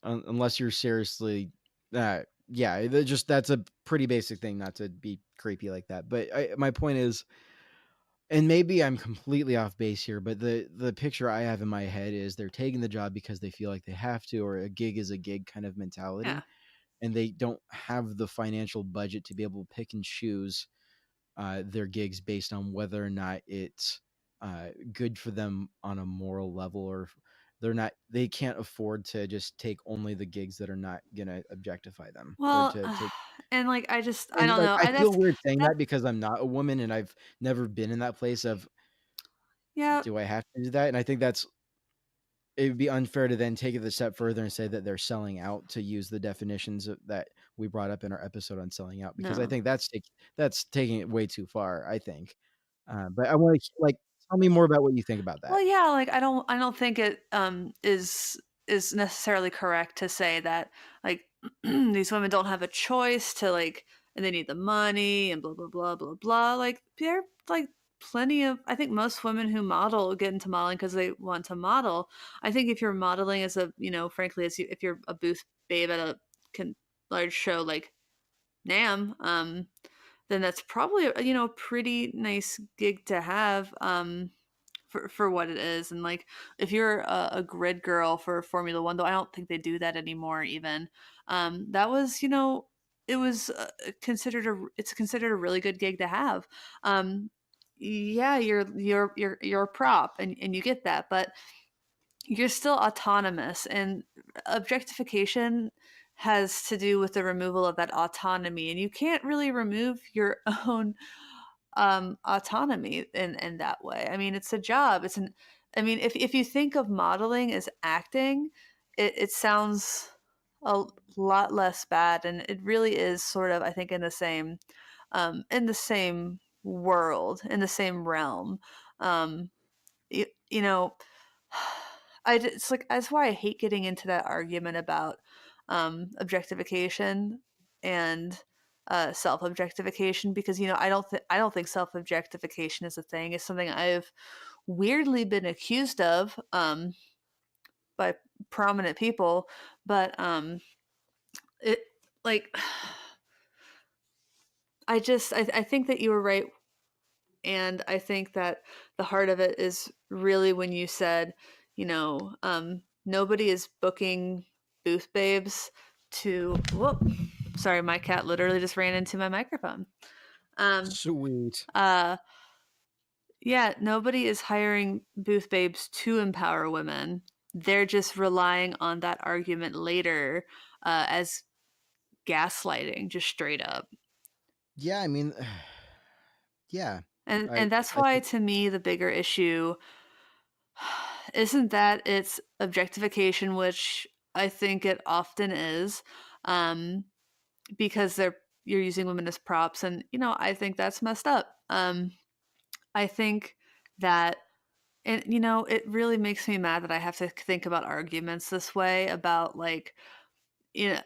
unless you're seriously, yeah, that's a pretty basic thing, not to be creepy like that. But my point is, and maybe I'm completely off base here, but the picture I have in my head is they're taking the job because they feel like they have to, or a gig is a gig kind of yeah, mentality, and they don't have the financial budget to be able to pick and choose their gigs based on whether or not it's good for them on a moral level, or they can't afford to just take only the gigs that are not gonna objectify them, or Well, to take. and like I And, don't like, know. I feel weird saying That's that because I'm not a woman and I've never been in that place of, yeah. "Do I have to do that?" And I think it would be unfair to then take it a step further and say that they're selling out, to use the definitions that we brought up in our episode on selling out, because I No. think that's taking it way too far, I think. But I wanna, like, tell me more about what you think about that. Well, yeah, like I don't think it is necessarily correct to say that like these women don't have a choice to like and they need the money and blah blah blah blah blah. Like there are like plenty of I think most women who model get into modeling because they want to model. I think if you're modeling as a, frankly as if you're a booth babe at a con- large show like NAMM, then that's probably a pretty nice gig to have. For what it is. And like if you're a grid girl for Formula One, though I don't think they do that anymore. Even that was it was it's considered a really good gig to have. Yeah, you're a prop and you get that, but you're still autonomous and objectification has to do with the removal of that autonomy and you can't really remove your own autonomy in that way. I mean, it's a job. I mean, if you think of modeling as acting, it sounds a lot less bad and it really is sort of I think in the same world, in the same realm. Um you know it's like that's why I hate getting into that argument about objectification and self objectification because I don't think self objectification is a thing. It's something I've weirdly been accused of by prominent people, but it like I think that you were right. And I think that the heart of it is really when you said, nobody is booking booth babes to, whoop, sorry, my cat literally just ran into my microphone. Sweet. Uh, yeah, nobody is hiring booth babes to empower women. They're just relying on that argument later as gaslighting, just straight up. Yeah, I mean, yeah. And that's I why think to me the bigger issue isn't that it's objectification, which I think it often is, um, because you're using women as props, and I think that's messed up. I think that, and it really makes me mad that I have to think about arguments this way about like, you know,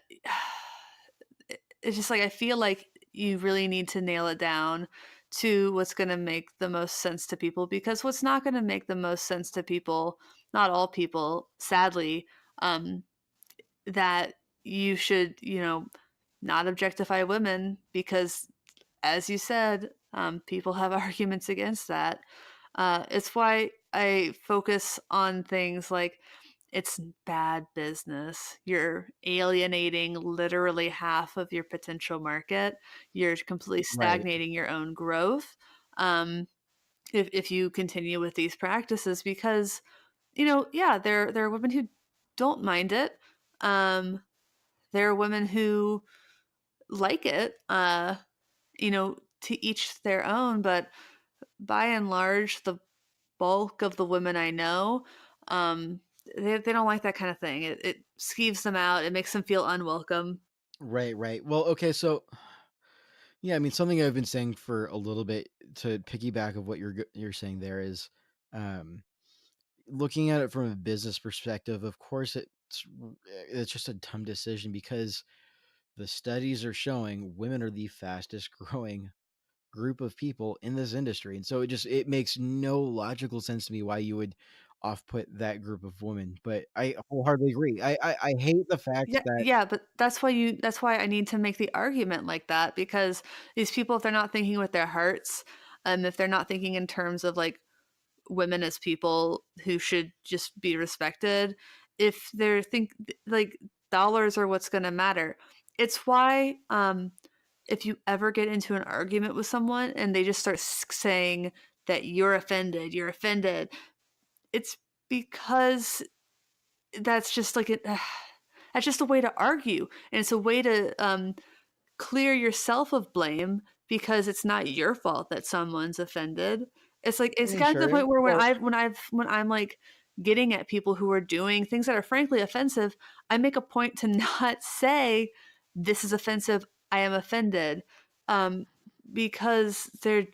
it's just like I feel like you really need to nail it down to what's going to make the most sense to people because what's not going to make the most sense to people, not all people, sadly, um, that you should, not objectify women because, as you said, people have arguments against that. It's why I focus on things like it's bad business. You're alienating literally half of your potential market. You're completely right, stagnating your own growth. Um, if you continue with these practices, because yeah, there are women who don't mind it. There are women who like it. To each their own, but by and large, the bulk of the women I know, um, they don't like that kind of thing. It skeeves them out. It makes them feel unwelcome. right. Well, okay, so yeah, I mean, something I've been saying for a little bit, to piggyback of what you're saying there, is, um, looking at it from a business perspective. Of course, it's just a dumb decision, because the studies are showing women are the fastest growing group of people in this industry, and so it makes no logical sense to me why you would off put that group of women. But I wholeheartedly agree. I hate the fact Yeah, that. yeah, but that's why I need to make the argument like that because these people, if they're not thinking with their hearts, if they're not thinking in terms of like women as people who should just be respected, if they're think like dollars are what's going to matter. It's why if you ever get into an argument with someone and they just start saying that you're offended, it's because that's just like that's just a way to argue, and it's a way to clear yourself of blame because it's not your fault that someone's offended. It's like I it's mean, gotten to the sure. point where Well, when I'm like getting at people who are doing things that are frankly offensive, I make a point to not say this is offensive. I am offended, um, because they're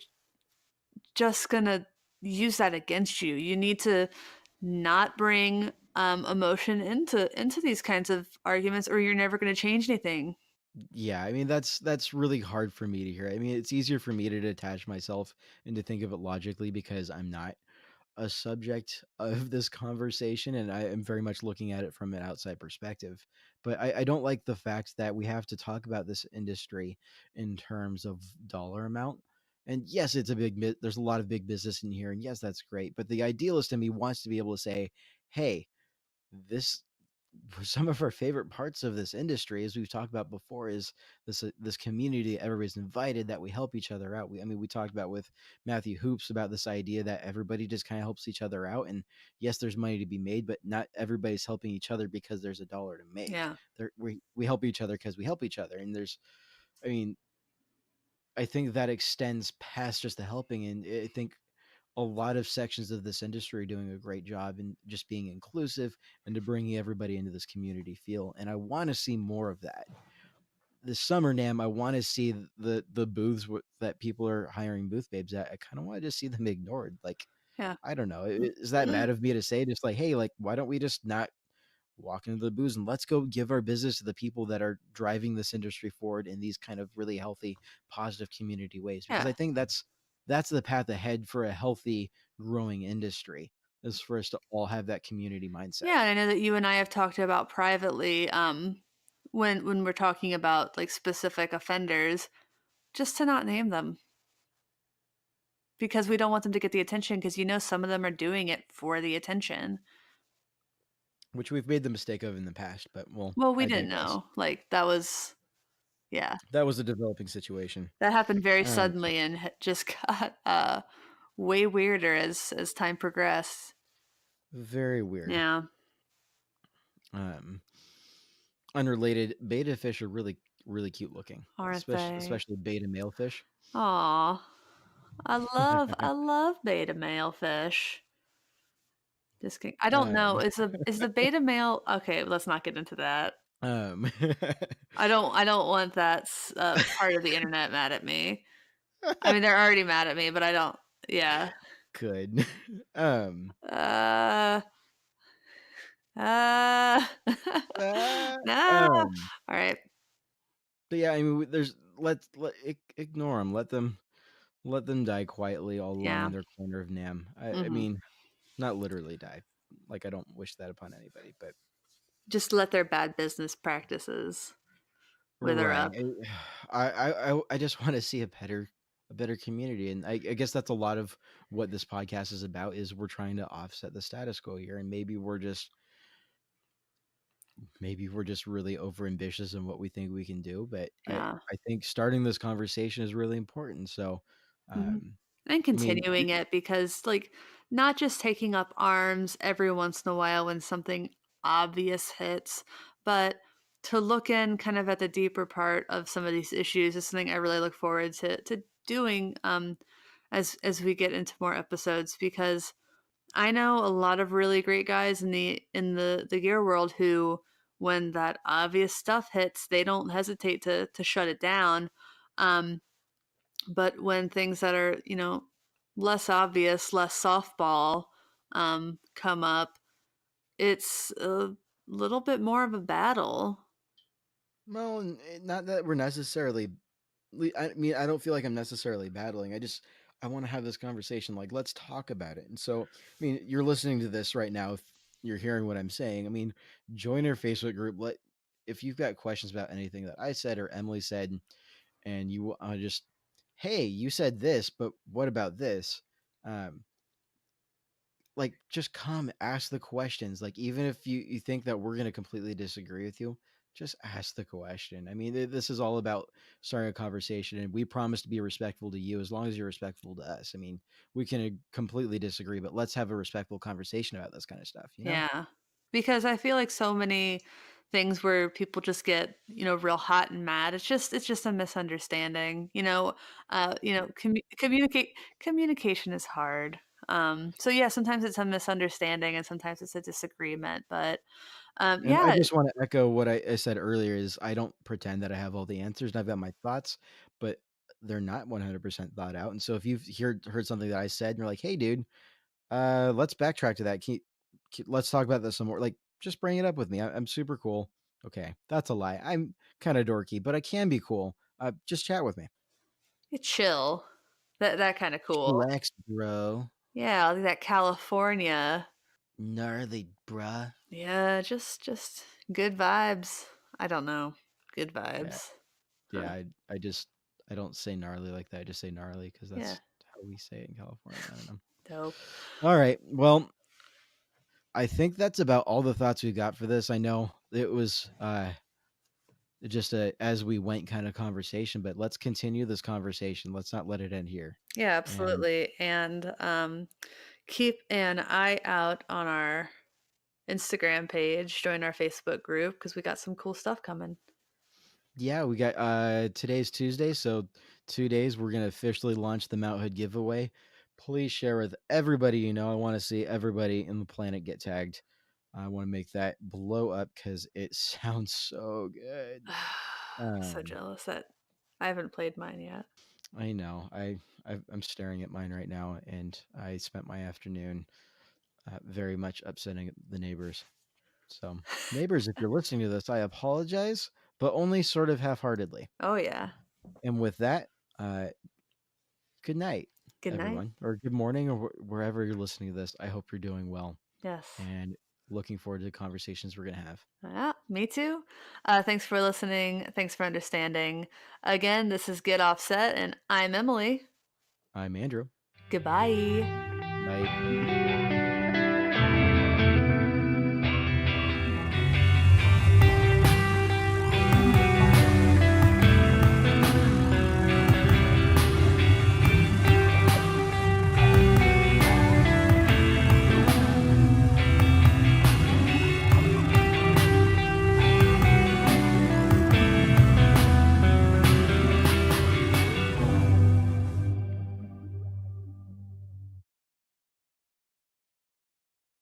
just gonna use that against you. You need to not bring emotion into these kinds of arguments, or you're never going to change anything. yeah, I mean that's really hard for me to hear. I mean, it's easier for me to detach myself and to think of it logically because I'm not a subject of this conversation and I am very much looking at it from an outside perspective. But I don't like the fact that we have to talk about this industry in terms of dollar amount. And yes, it's a there's a lot of big business in here. And yes, that's great. But the idealist in me wants to be able to say, hey, this some of our favorite parts of this industry, as we've talked about before, is this community. Everybody's invited, that we help each other out. I mean, we talked about with Matthew Hoops about this idea that everybody just kind of helps each other out. And yes, there's money to be made, but not everybody's helping each other because there's a dollar to make. Yeah. We help each other because we help each other. And I mean, I think that extends past just the helping. And I think a lot of sections of this industry are doing a great job in just being inclusive and to bringing everybody into this community feel. And I want to see more of that. This summer, NAMM, I want to see the booths that people are hiring booth babes at. I kind of want to just see them ignored. Like, Yeah. I don't know. Is that bad of me to say? Just like, hey, like, why don't we just not walk into the booths and let's go give our business to the people that are driving this industry forward in these kind of really healthy, positive community ways? Because Yeah. I think that's the path ahead for a healthy, growing industry, is for us to all have that community mindset. Yeah, and I know that you and I have talked about privately, when we're talking about like specific offenders, just to not name them because we don't want them to get the attention because some of them are doing it for the attention. Which we've made the mistake of in the past, but well, Well, we I didn't digress. know. Like that was yeah. That was a developing situation. That happened very Um, suddenly and just got way weirder as time progressed. Very weird. Yeah. Um, Unrelated, beta fish are really cute looking, Aren't especially they? especially beta male fish. Aw. I love beta male fish. Just kidding. I don't know. um, Is the beta male okay, let's not get into that. um, I don't want that part of the internet mad at me. I mean, they're already mad at me, but I don't yeah. Good. Um, Uh, uh, uh, no. um, Alright. but yeah, I mean, there's ignore them. Let them die quietly all alone Yeah. in their corner of NAMM. I Mhm. mean, not literally die. Like I don't wish that upon anybody, but Just let their bad business practices wither right. up. I just want to see a better community, and I guess that's a lot of what this podcast is about. Is we're trying to offset the status quo here, and maybe we're just really over ambitious in what we think we can do. But Yeah. I think starting this conversation is really important. So, Mhm. um, And I mean, continuing it because, like, not just taking up arms every once in a while when something obvious hits, but to look in kind of at the deeper part of some of these issues is something I really look forward to doing as we get into more episodes because I know a lot of really great guys in the gear world who when that obvious stuff hits, they don't hesitate to shut it down. Um, but when things that are, less obvious, less softball, come up, it's a little bit more of a battle. well, not that we're necessarily. I mean, I don't feel like I'm necessarily battling. I want to have this conversation. Like, let's talk about it. And so, I mean, you're listening to this right now. If you're hearing what I'm saying, I mean, join our Facebook group. If you've got questions about anything that I said or Emily said, and you just, hey, you said this, but what about this? Um, like just come ask the questions. Like even if you think that we're going to completely disagree with you, just ask the question. I mean, this is all about starting a conversation, and we promise to be respectful to you as long as you're respectful to us. I mean, we can completely disagree, but let's have a respectful conversation about this kind of stuff, you know? Yeah. because I feel like so many things where people just get, real hot and mad. It's just a misunderstanding. Communication is hard. So yeah, sometimes it's a misunderstanding and sometimes it's a disagreement. But And I yeah, just wanna echo what I said earlier is I don't pretend that I have all the answers, and I've got my thoughts, but they're not 100% thought out, and so if you've heard something that I said and you're like, "Hey, dude, let's backtrack to that. Let's talk about this some more." Like, just bring it up with me. I'm super cool. Okay, that's a lie. I'm kinda dorky, but I can be cool. Just chat with me. it's chill. That kind of cool. Chillax, bro. Yeah, like that California. Gnarly, bruh. Yeah, just good vibes. I don't know. Good Yeah, vibes. yeah, Huh. I don't say gnarly like that. I just say gnarly because Yeah. that's how we say it in California. I don't know. Dope. Alright, well, I think that's about all the thoughts we got for this. I know it was, just a as we went kinda conversation, but let's continue this conversation. Let's not let it end here. Yeah, And absolutely. And keep an eye out on our Instagram page, join our Facebook group because we got some cool stuff coming. yeah, we got today's Tuesday, so 2 days we're gonna officially launch the Mount Hood giveaway. Please share with everybody you know. I want to see everybody in the planet get tagged. I want to make that blow up because it sounds so good. So Um, jealous that I haven't played mine yet. I know. I'm staring at mine right now, and I spent my afternoon very much upsetting the neighbors. So, neighbors, if you're listening to this, I apologize, but only sort of half-heartedly. Oh yeah. And with that, uh, good night, Good night. everyone, or good morning, or wherever you're listening to this. I hope you're doing well, Yes. and looking forward to the conversations we're gonna have. Yeah, me too. Thanks for listening. Thanks for understanding. Again, this is Get Offset, and I'm Emily. I'm Andrew. Goodbye. Bye.